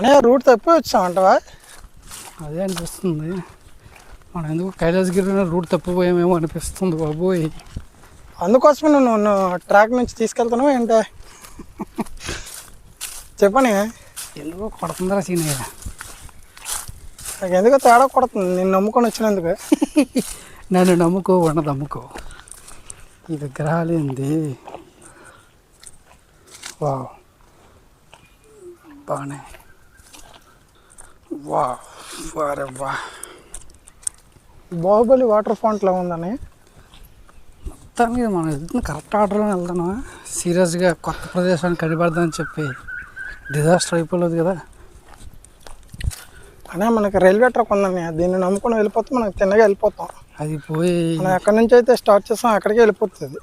అనే రూట్ తప్పి వచ్చామంటవా? అదే అనిపిస్తుంది. మనం ఎందుకు కైలాసగిరి రూట్ తప్పిపోయామేమో అనిపిస్తుంది బాబోయ్. అందుకోసమే నువ్వు ట్రాక్ నుంచి తీసుకెళ్తున్నావు ఏంటే? చెప్పని ఎందుకో కొడుతుందరా సీనయ్య. నాకు ఎందుకో తేడా కొడుతుంది నేను నమ్ముకొని వచ్చినందుకు. నన్ను నమ్ముకో ఉన్నది అమ్ముకో. ఈ విగ్రహాలు ఏంది? వావ్ బాగానే. వా వారే వా. బాహుబలి వాటర్ ఫౌంట్లో ఉందని మొత్తానికి మనం వెళ్తున్న కరెక్ట్ ఆర్డర్లో వెళ్తాను. సీరియస్గా కొత్త ప్రదేశాన్ని కనిపెడదామని చెప్పి డిజాస్టర్ అయిపోలేదు కదా. అనే మనకి రైల్వే ట్రాక్ ఉందని దీన్ని నమ్ముకొని వెళ్ళిపోతే మనకు తిన్నగా వెళ్ళిపోతాం. అది పోయి మనం ఎక్కడి నుంచి అయితే స్టార్ట్ చేస్తాం అక్కడికే వెళ్ళిపోతుంది.